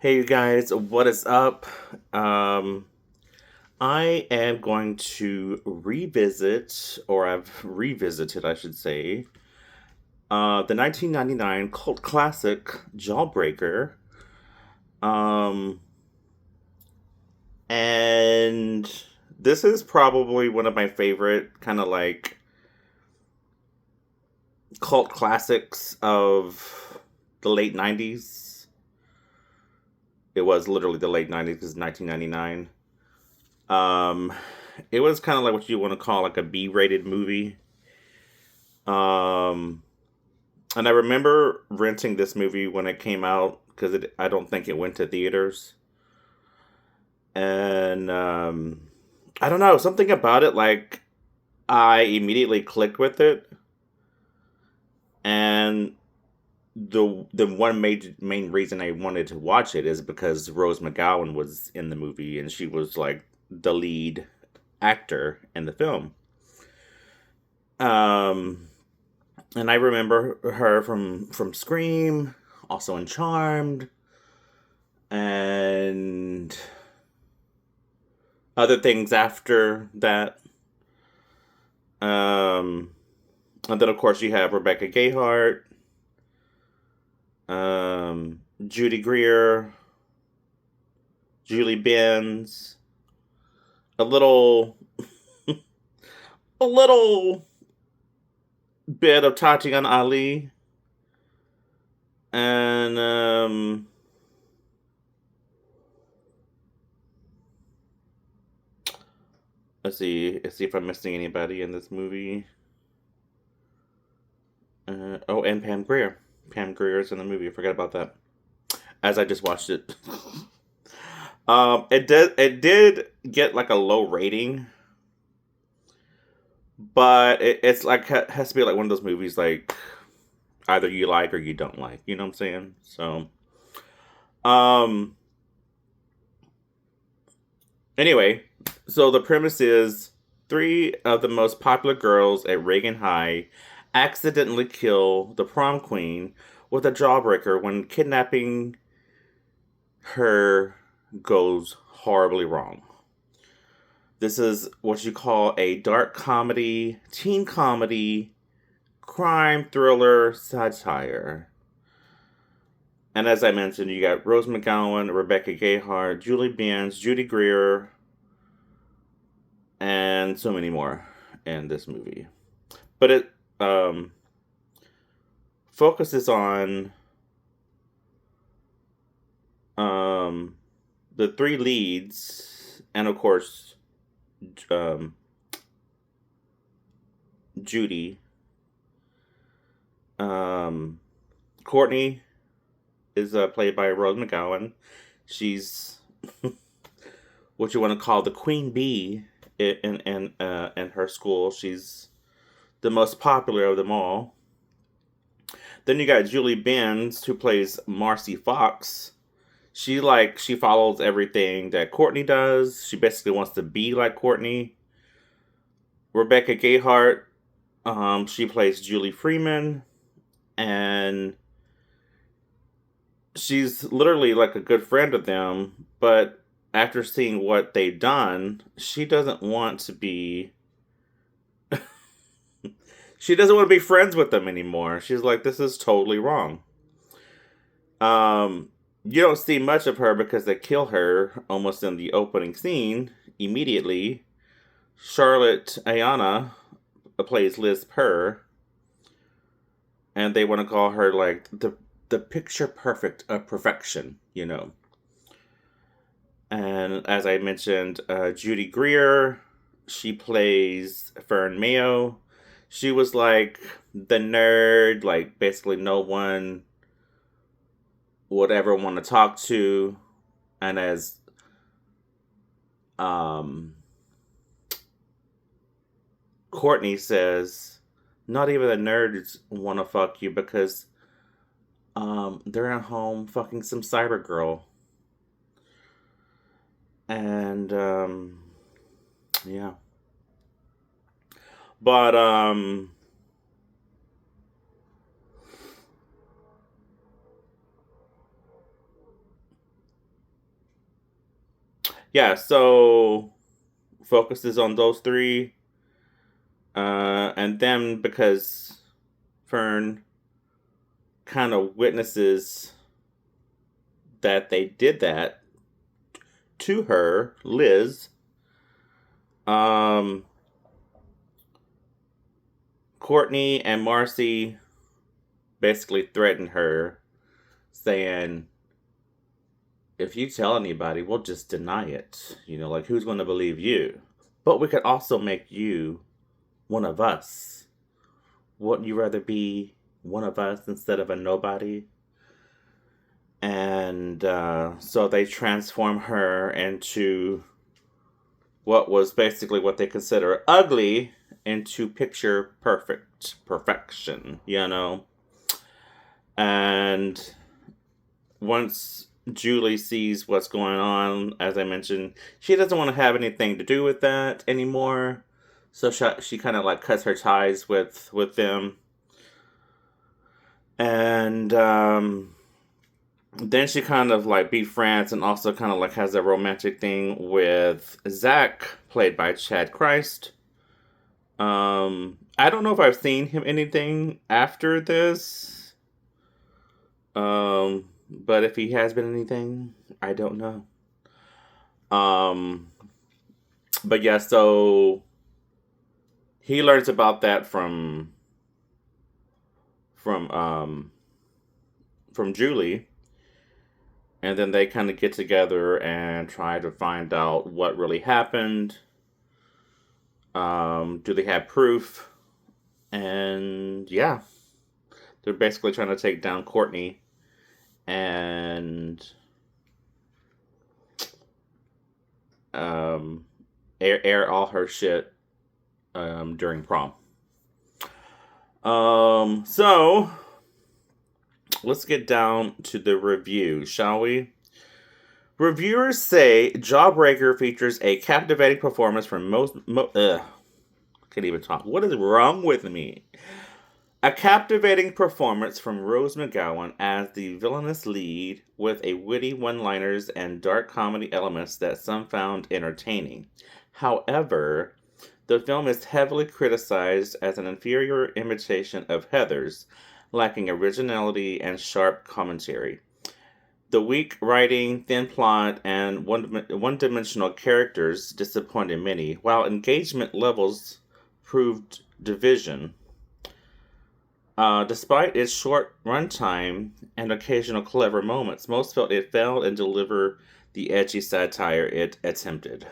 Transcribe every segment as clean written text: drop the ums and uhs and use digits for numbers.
Hey, you guys, what is up? Um, I am going to revisit, or I've revisited, I should say, the 1999 cult classic Jawbreaker. Um, and this is probably one of my favorite kind of like cult classics of the late 90s. It was literally the late 90s because 1999. Um, it was kind of like what you want to call like a B-rated movie. Um, and I remember renting this movie when it came out because I don't think it went to theaters. And I don't know, something about it, like I immediately clicked with it. And the one major main reason I wanted to watch it is because Rose McGowan was in the movie and she was like the lead actor in the film. Um, and I remember her from Scream, also in Charmed, and other things after that. Um, and then of course you have Rebecca Gayheart, Judy Greer, Julie Benz, a little a little bit of Tatiana Ali, and let's see if I'm missing anybody in this movie. Oh, and Pam Grier. Pam Grier is in the movie. I forgot about that. As I just watched it. It did get like a low rating, but it's like has to be like one of those movies like either you like or you don't like. You know what I'm saying? So, um, anyway, so the premise is three of the most popular girls at Reagan High accidentally kill the prom queen with a jawbreaker when kidnapping her goes horribly wrong. This is what you call a dark comedy, teen comedy, crime thriller satire. And as I mentioned, you got Rose McGowan, Rebecca Gayheart, Julie Benz, Judy Greer, and so many more in this movie. But it um, focuses on um, the three leads, and of course, um, Judy. Um, Courtney is played by Rose McGowan. She's what you want to call the queen bee in her school. She's the most popular of them all. Then you got Julie Benz, who plays Marcy Fox. She follows everything that Courtney does. She basically wants to be like Courtney. Rebecca Gayheart, she plays Julie Freeman, and she's literally like a good friend of them, but after seeing what they've done, she doesn't want to be friends with them anymore. She's like, this is totally wrong. You don't see much of her because they kill her almost in the opening scene immediately. Charlotte Ayana plays Liz Purr, and they want to call her like the picture perfect of perfection, you know. And as I mentioned, Judy Greer, she plays Fern Mayo. She was like the nerd, like basically no one would ever want to talk to. And as um, Courtney says, not even the nerds want to fuck you because they're at home fucking some cyber girl. And yeah. But yeah, so focuses on those three. And then because Fern kind of witnesses that they did that to her, Liz, um, Courtney and Marcy basically threaten her, saying, if you tell anybody, we'll just deny it. Like, who's going to believe you? But we could also make you one of us. Wouldn't you rather be one of us instead of a nobody? And so they transform her into what was basically what they consider ugly into picture perfection, And once Julie sees what's going on, as I mentioned, she doesn't want to have anything to do with that anymore. So she kind of like cuts her ties with them. And then she kind of like befriends and also kind of like has a romantic thing with Zach, played by Chad Christ. I don't know if I've seen him anything after this. But if he has been anything, I don't know. But yeah, so he learns about that from Julie, and then they kind of get together and try to find out what really happened. Do they have proof? And yeah, they're basically trying to take down Courtney and air all her shit during prom. So let's get down to the review, shall we? Reviewers say Jawbreaker features a captivating performance from can't even talk. What is wrong with me? A captivating performance from Rose McGowan as the villainous lead, with a witty one-liners and dark comedy elements that some found entertaining. However, the film is heavily criticized as an inferior imitation of Heathers, lacking originality and sharp commentary. The weak writing, thin plot, and one-dimensional characters disappointed many, while engagement levels proved division. Despite its short runtime and occasional clever moments, most felt it failed and delivered the edgy satire it attempted.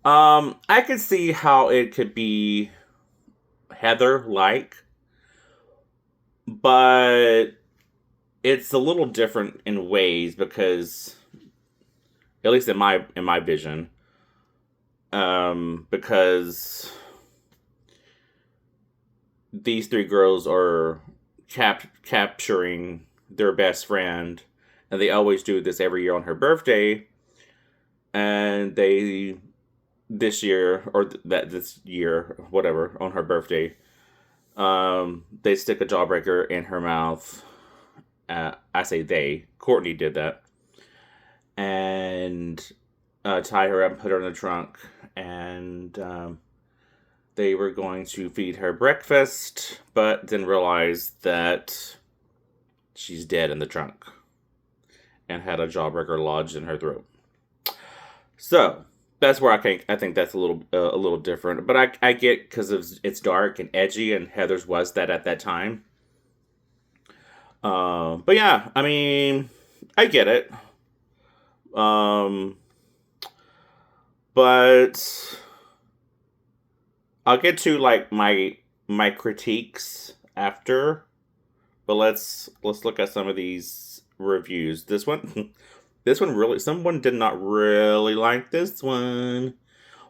I could see how it could be Heather-like, but it's a little different in ways because, at least in my vision, because these three girls are capturing their best friend, and they always do this every year on her birthday. And this year, whatever, on her birthday, they stick a jawbreaker in her mouth. I say they. Courtney did that. And tie her up and put her in the trunk. And they were going to feed her breakfast, but then realized that she's dead in the trunk and had a jawbreaker lodged in her throat. So that's where I think that's a little different, but I get because it's dark and edgy, and Heather's was that at that time. But yeah, I mean, I get it. But I'll get to like my critiques after. But let's look at some of these reviews. This one really, someone did not really like this one.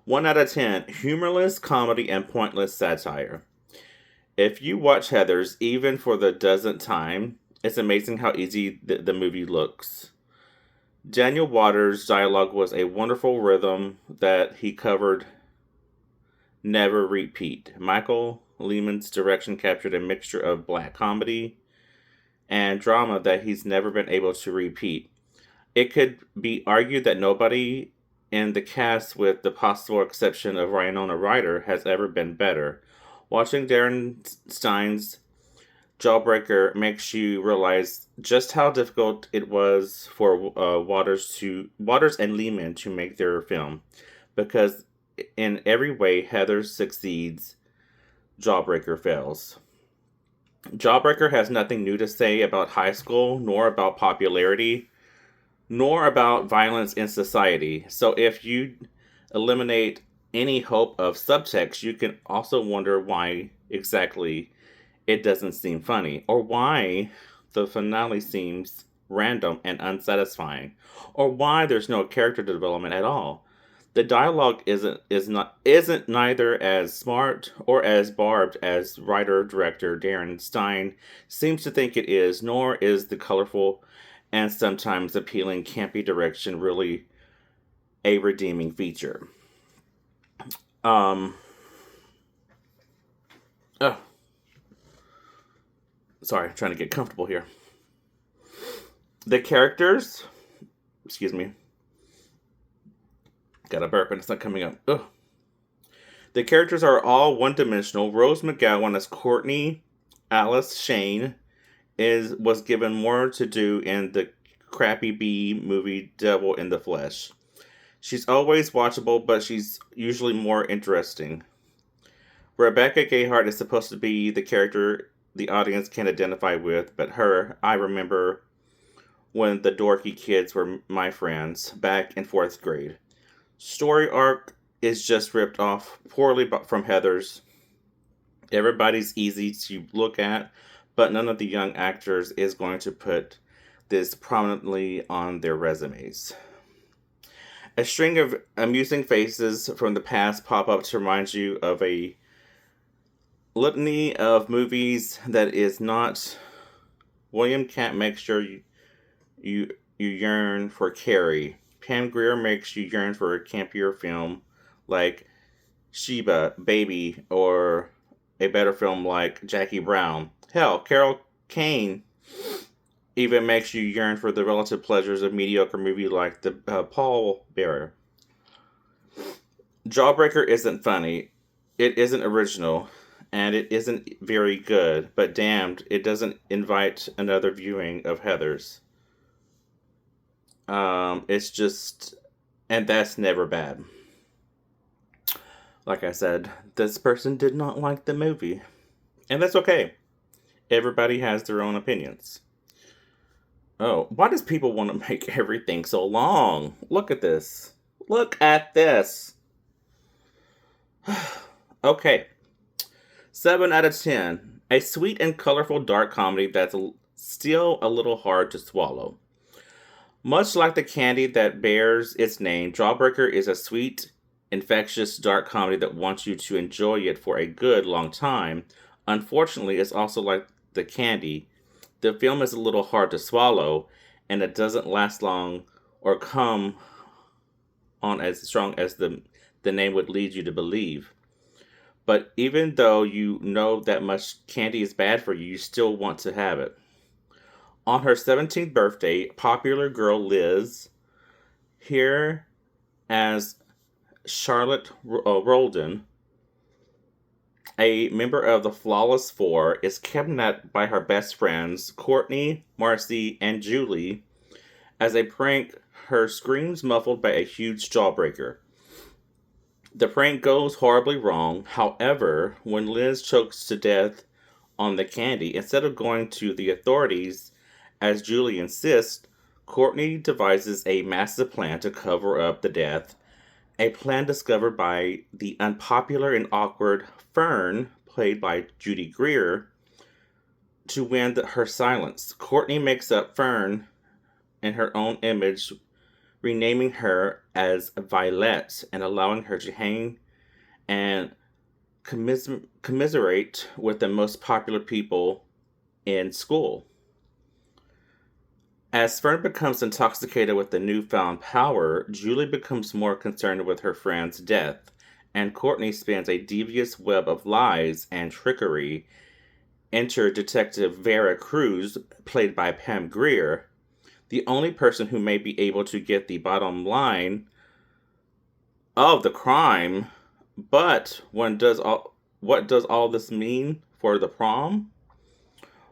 1 out of 10, humorless comedy and pointless satire. If you watch Heathers, even for the dozenth time, it's amazing how easy the movie looks. Daniel Waters' dialogue was a wonderful rhythm that he covered never repeat. Michael Lehman's direction captured a mixture of black comedy and drama that he's never been able to repeat. It could be argued that nobody in the cast, with the possible exception of Winona Ryder, has ever been better. Watching Darren Stein's Jawbreaker makes you realize just how difficult it was for Waters and Lehman to make their film, because in every way Heathers succeeds, Jawbreaker fails. Jawbreaker has nothing new to say about high school, nor about popularity, nor about violence in society. So if you eliminate any hope of subtext, you can also wonder why exactly it doesn't seem funny, or why the finale seems random and unsatisfying, or why there's no character development at all. The dialogue isn't neither as smart or as barbed as writer director Darren Stein seems to think it is, nor is the colorful and sometimes appealing campy direction really a redeeming feature. Oh, sorry, I'm trying to get comfortable here. The characters, excuse me, got a burp and it's not coming up. Ugh. The characters are all one-dimensional. Rose McGowan as Courtney. Alice Shane was given more to do in the crappy B movie Devil in the Flesh. She's always watchable, but she's usually more interesting. Rebecca Gayheart is supposed to be the character the audience can identify with, but her, I remember when the dorky kids were my friends back in 4th grade. Story arc is just ripped off poorly from Heathers. Everybody's easy to look at, but none of the young actors is going to put this prominently on their resumes. A string of amusing faces from the past pop up to remind you of a litany of movies that is not. William Camp makes sure you yearn for Carrie. Pam Grier makes you yearn for a campier film like Sheba, Baby, or a better film like Jackie Brown. Hell, Carol Kane even makes you yearn for the relative pleasures of mediocre movie like the Paul Bearer. Jawbreaker isn't funny, it isn't original, and it isn't very good, but damned, it doesn't invite another viewing of Heathers. It's just, and that's never bad. Like I said, this person did not like the movie, and that's okay. Everybody has their own opinions. Oh, why does people want to make everything so long? Look at this. Look at this. Okay. 7 out of 10. A sweet and colorful dark comedy that's still a little hard to swallow. Much like the candy that bears its name, Jawbreaker is a sweet, infectious dark comedy that wants you to enjoy it for a good long time. Unfortunately, it's also like the candy. The film is a little hard to swallow, and it doesn't last long or come on as strong as the name would lead you to believe. But even though you know that much candy is bad for you, you still want to have it. On her 17th birthday, popular girl Liz, here as Charlotte Roldan, a member of the Flawless Four, is kidnapped by her best friends, Courtney, Marcy, and Julie. As a prank, her screams muffled by a huge jawbreaker. The prank goes horribly wrong. However, when Liz chokes to death on the candy, instead of going to the authorities, as Julie insists, Courtney devises a massive plan to cover up the death. A plan discovered by the unpopular and awkward Fern, played by Judy Greer, to win her silence. Courtney makes up Fern in her own image, renaming her as Violet and allowing her to hang and commiserate with the most popular people in school. As Fern becomes intoxicated with the newfound power, Julie becomes more concerned with her friend's death, and Courtney spins a devious web of lies and trickery. Enter Detective Vera Cruz, played by Pam Grier, The only person who may be able to get the bottom line of the crime, but what does all this mean for the prom?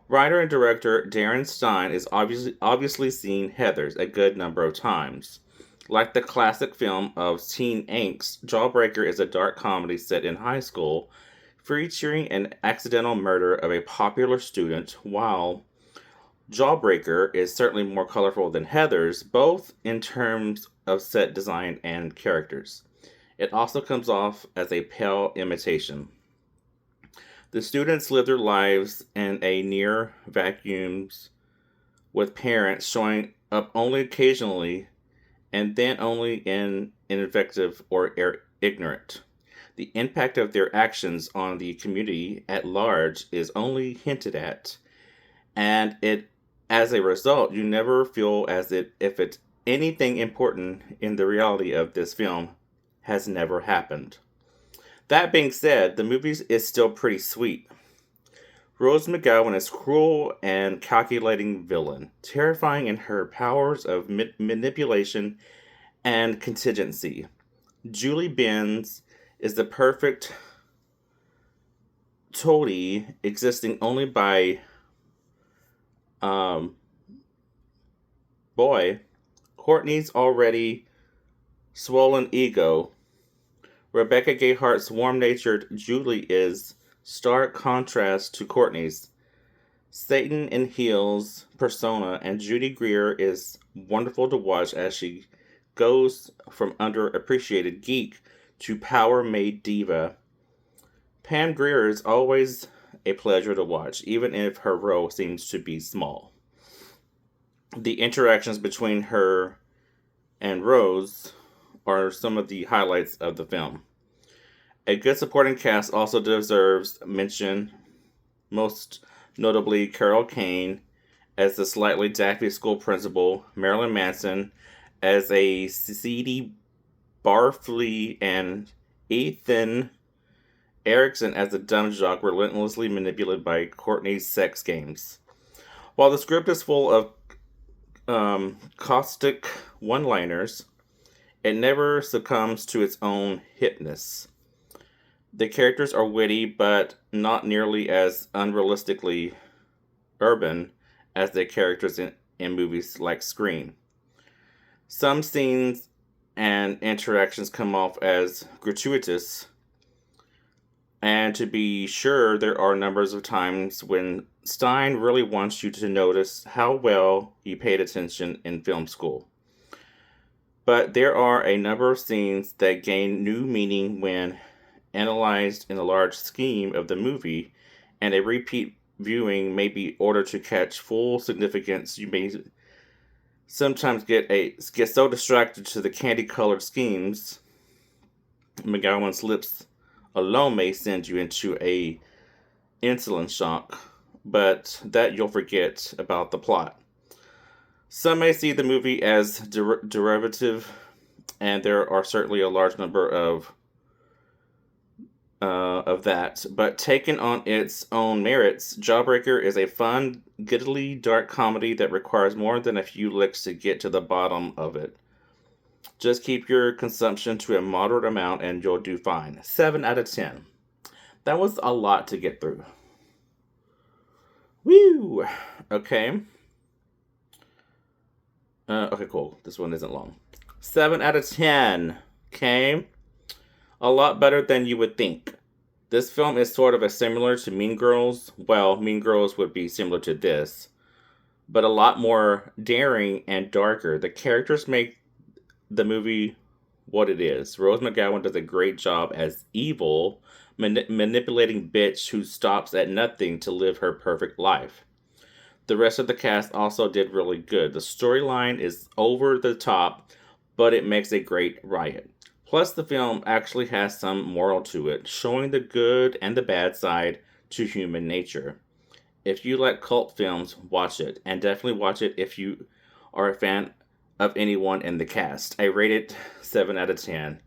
Writer and director Darren Stein is obviously seen Heathers a good number of times. Like the classic film of teen angst, Jawbreaker is a dark comedy set in high school, featuring an accidental murder of a popular student, while Jawbreaker is certainly more colorful than Heathers, both in terms of set design and characters. It also comes off as a pale imitation. The students live their lives in a near vacuums, with parents showing up only occasionally and then only in ineffective or ignorant. The impact of their actions on the community at large is only hinted at, and it as a result you never feel as if it's anything important in the reality of this film has never happened. That being said, the movie is still pretty sweet. Rose McGowan is cruel and calculating villain, terrifying in her powers of manipulation and contingency. Julie Benz is the perfect toady, existing only by um, boy. Courtney's already swollen ego. Rebecca Gayhart's warm-natured Julie is stark contrast to Courtney's Satan in heels persona, and Judy Greer is wonderful to watch as she goes from underappreciated geek to power-made diva. Pam Grier is always a pleasure to watch, even if her role seems to be small. The interactions between her and Rose are some of the highlights of the film. A good supporting cast also deserves mention, most notably Carol Kane as the slightly daffy school principal, Marilyn Manson as a seedy barfly, and Ethan Erickson as a dumb jock relentlessly manipulated by Courtney's sex games. While the script is full of caustic one-liners, it never succumbs to its own hipness. The characters are witty, but not nearly as unrealistically urban as the characters in movies like Scream. Some scenes and interactions come off as gratuitous, and to be sure, there are numbers of times when Stein really wants you to notice how well you paid attention in film school. But there are a number of scenes that gain new meaning when analyzed in the large scheme of the movie, and a repeat viewing may be ordered to catch full significance. You may sometimes get so distracted to the candy-colored schemes. McGowan's lips alone may send you into a insulin shock, but that you'll forget about the plot. Some may see the movie as derivative, and there are certainly a large number of that. But taken on its own merits, Jawbreaker is a fun, giddily dark comedy that requires more than a few licks to get to the bottom of it. Just keep your consumption to a moderate amount and you'll do fine. 7 out of 10. That was a lot to get through. Woo! Okay. Okay, cool. This one isn't long. 7 out of 10. Okay. A lot better than you would think. This film is sort of similar to Mean Girls. Well, Mean Girls would be similar to this, but a lot more daring and darker. The characters make the movie what it is. Rose McGowan does a great job as evil, manipulating bitch who stops at nothing to live her perfect life. The rest of the cast also did really good. The storyline is over the top, but it makes a great riot. Plus, the film actually has some moral to it, showing the good and the bad side to human nature. If you like cult films, watch it, and definitely watch it if you are a fan of anyone in the cast. I rate it 7 out of 10.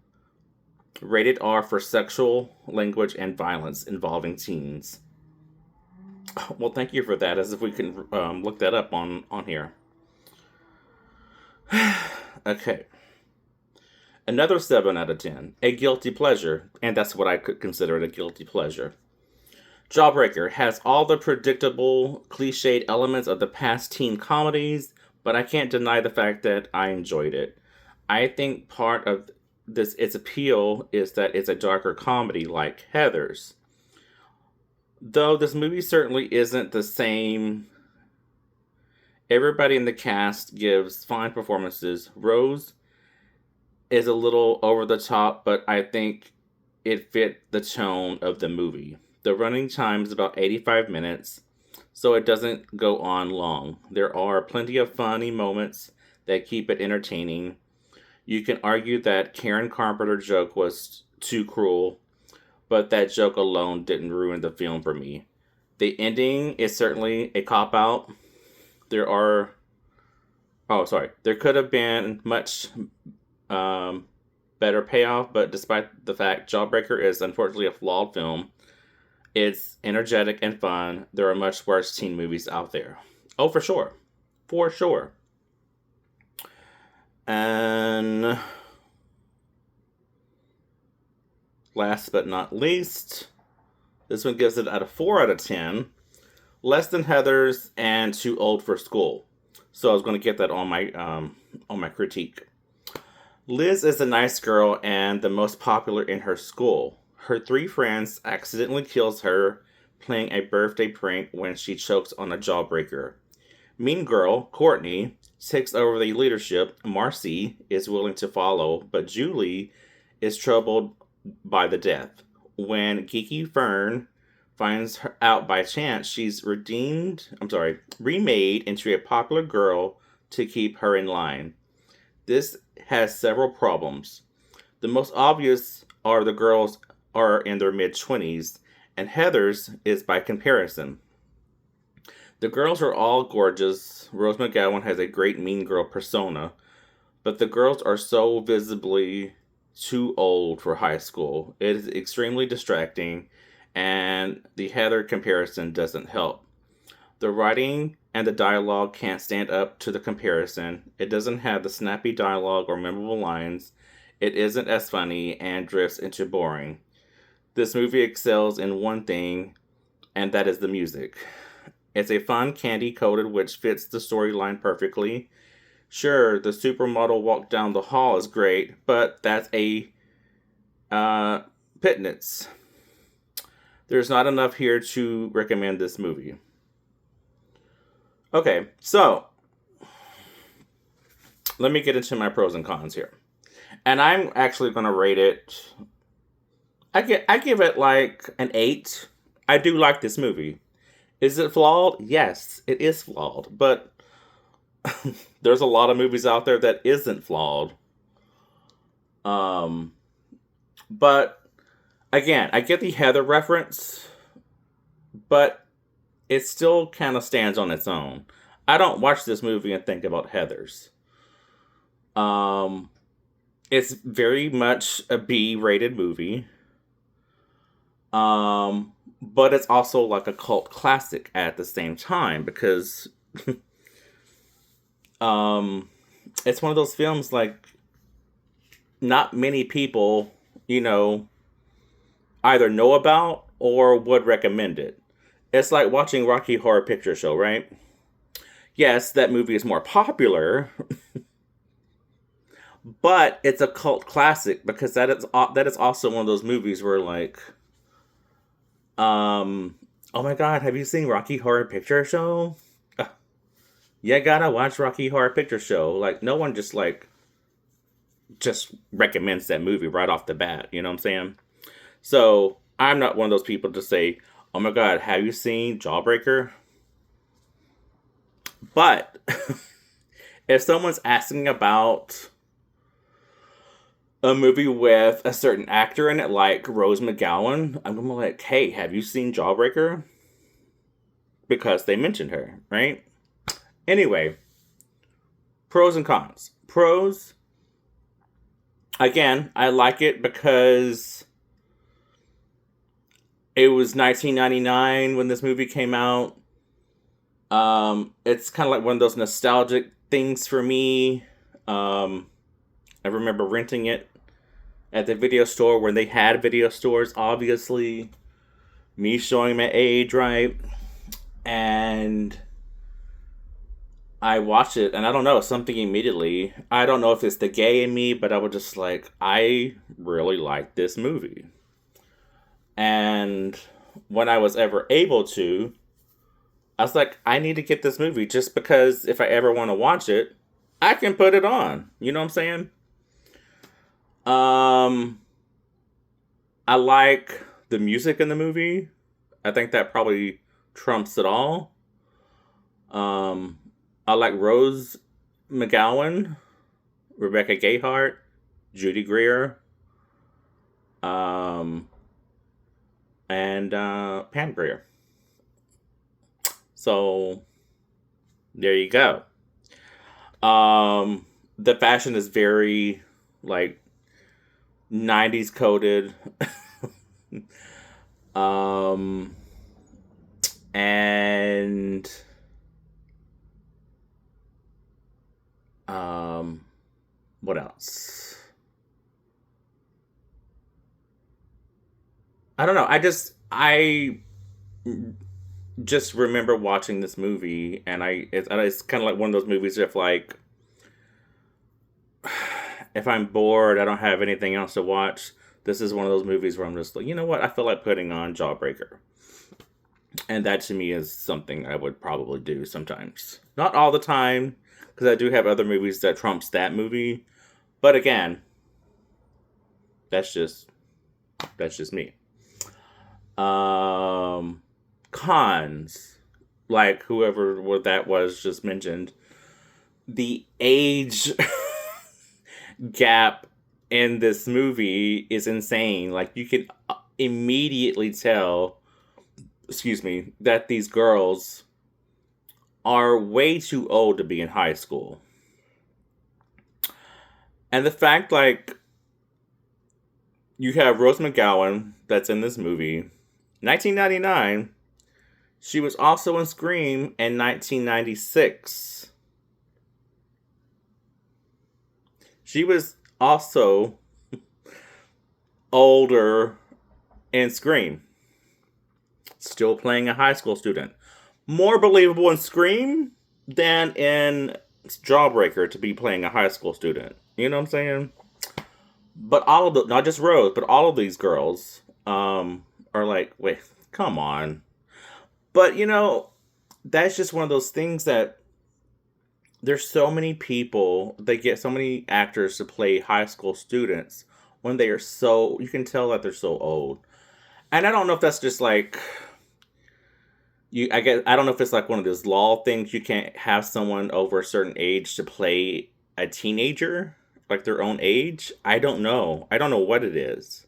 Rated R for sexual language and violence involving teens. Well, thank you for that, as if we can look that up on here. Okay. Another 7 out of 10. A guilty pleasure. And that's what I could consider it, a guilty pleasure. Jawbreaker has all the predictable, cliched elements of the past teen comedies, but I can't deny the fact that I enjoyed it. I think part of its appeal is that it's a darker comedy like Heather's. Though this movie certainly isn't the same, everybody in the cast gives fine performances. Rose is a little over the top, but I think it fit the tone of the movie. The running time is about 85 minutes, so it doesn't go on long. There are plenty of funny moments that keep it entertaining. You can argue that Karen Carpenter joke was too cruel, but that joke alone didn't ruin the film for me. The ending is certainly a cop out. There are oh sorry, there could have been much um, better payoff, but despite the fact Jawbreaker is unfortunately a flawed film, it's energetic and fun. There are much worse teen movies out there. Oh, for sure. For sure. And last but not least, this one gives it at a 4 out of 10. Less than Heather's and too old for school. So I was going to get that on my critique. Liz is a nice girl and the most popular in her school. Her 3 friends accidentally kills her playing a birthday prank when she chokes on a jawbreaker. Mean girl, Courtney, takes over the leadership. Marcy is willing to follow, but Julie is troubled by the death. When Geeky Fern finds her out by chance, she's remade into a popular girl to keep her in line. This has several problems. The most obvious are the girls are in their mid-20s, and Heather's is by comparison. The girls are all gorgeous. Rose McGowan has a great mean girl persona, but the girls are so visibly too old for high school. It is extremely distracting, and the Heather comparison doesn't help. The writing and the dialogue can't stand up to the comparison. It doesn't have the snappy dialogue or memorable lines. It isn't as funny and drifts into boring. This movie excels in one thing, and that is the music. It's a fun candy coated which fits the storyline perfectly. Sure, the supermodel walk down the hall is great, but that's a pittance. There's not enough here to recommend this movie. Okay, so let me get into my pros and cons here. And I'm actually going to rate it. I give it like an 8. I do like this movie. Is it flawed? Yes, it is flawed. But there's a lot of movies out there that isn't flawed. Um, but again, I get the Heather reference, but it still kind of stands on its own. I don't watch this movie and think about Heather's. Um, it's very much a B-rated movie. But it's also like a cult classic at the same time because um it's one of those films like not many people, you know, either know about or would recommend it. It's like watching Rocky Horror Picture Show, right? Yes, that movie is more popular, but it's a cult classic because that is also one of those movies where like oh my god, have you seen Rocky Horror Picture Show? You gotta watch Rocky Horror Picture Show. Like, no one just recommends that movie right off the bat. You know what I'm saying? So, I'm not one of those people to say, oh my god, have you seen Jawbreaker? But, if someone's asking about a movie with a certain actor in it, like Rose McGowan, I'm gonna be like, hey, have you seen Jawbreaker? Because they mentioned her, right? Anyway, pros and cons. Pros, again, I like it because it was 1999 when this movie came out. It's kind of like one of those nostalgic things for me. Um, I remember renting it at the video store when they had video stores, obviously. Me showing my age, right? And I watched it, and I don't know, something immediately. I don't know if it's the gay in me, but I was just like, I really like this movie. And when I was ever able to, I was like, I need to get this movie just because if I ever want to watch it, I can put it on. You know what I'm saying? Um, I like the music in the movie. I think that probably trumps it all. Um, I like Rose McGowan, Rebecca Gayheart, Judy Greer, um, and Pam Grier. So there you go. The fashion is very like 90s coded. um, and what else? I don't know. I just remember watching this movie, and it's kind of like one of those movies if like if I'm bored, I don't have anything else to watch. This is one of those movies where I'm just like, you know what? I feel like putting on Jawbreaker, and that to me is something I would probably do sometimes. Not all the time, because I do have other movies that trumps that movie. But again, that's just that's just me. Um, Cons, like whoever what that was just mentioned, the age gap in this movie is insane. Like you can immediately tell, excuse me, that these girls are way too old to be in high school. And the fact like you have Rose McGowan that's in this movie, 1999. She was also in Scream in 1996. She was also older in Scream, still playing a high school student. More believable in Scream than in Jawbreaker to be playing a high school student. You know what I'm saying? But all of the, not just Rose, but all of these girls are like, wait, come on. But that's just one of those things that there's so many people, they get so many actors to play high school students when they are so, you can tell that they're so old. And I don't know if that's just like, I don't know if it's like one of those law things. You can't have someone over a certain age to play a teenager, like their own age. I don't know what it is.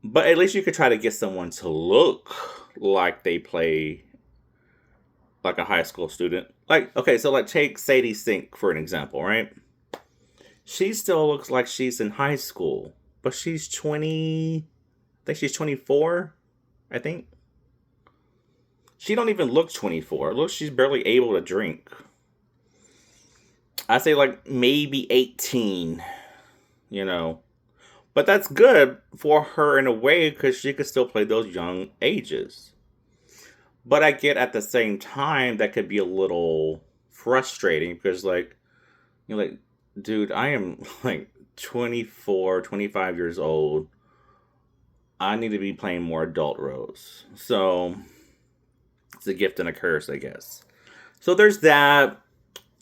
But at least you could try to get someone to look like they play like a high school student. Like, okay, so like take Sadie Sink for an example, right? She still looks like she's in high school, but she's 20, I think she's 24, I think. She don't even look 24. Look, she's barely able to drink. I say like maybe 18, you know. But that's good for her in a way because she could still play those young ages. But I get at the same time that could be a little frustrating because like you're like, dude, I am like 24, 25 years old. I need to be playing more adult roles. So it's a gift and a curse, I guess. So there's that.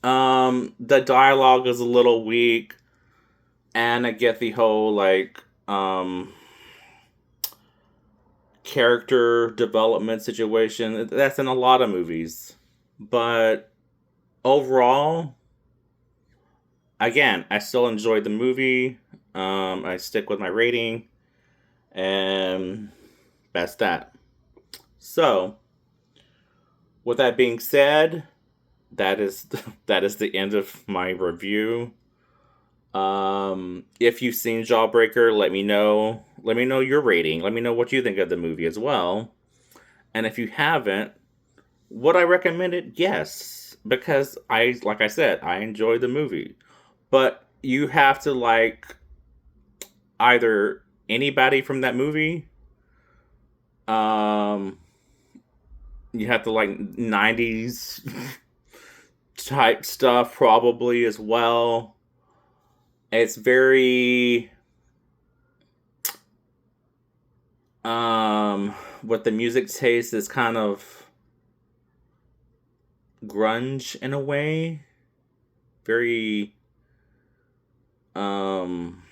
The dialogue is a little weak. And I get the whole like character development situation. That's in a lot of movies. But overall, again, I still enjoyed the movie. I stick with my rating. And that's that. So, with that being said, that is that is the end of my review. If you've seen Jawbreaker, let me know. Let me know your rating. Let me know what you think of the movie as well. And if you haven't, would I recommend it? Yes, because like I said, I enjoyed the movie. but you have to like either anybody from that movie. Um, you have to like 90s type stuff probably as well. It's very what the music taste is kind of grunge in a way. Very um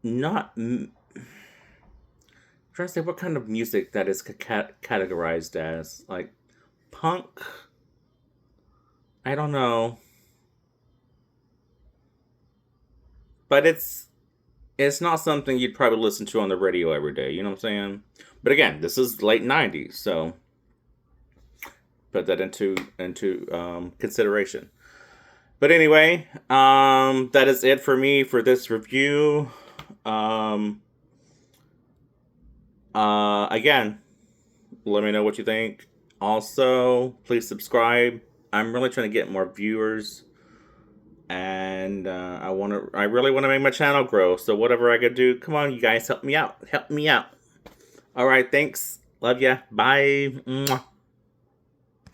not trying to say what kind of music that is categorized as like punk. I don't know, but it's not something you'd probably listen to on the radio every day. You know what I'm saying? But again, this is late '90s, so put that into consideration. But anyway, that is it for me for this review. Um, again, let me know what you think. Also, please subscribe. I'm really trying to get more viewers, and I really want to make my channel grow. So whatever I could do, come on, you guys, help me out. Help me out. All right, thanks. Love ya. Bye. Mwah.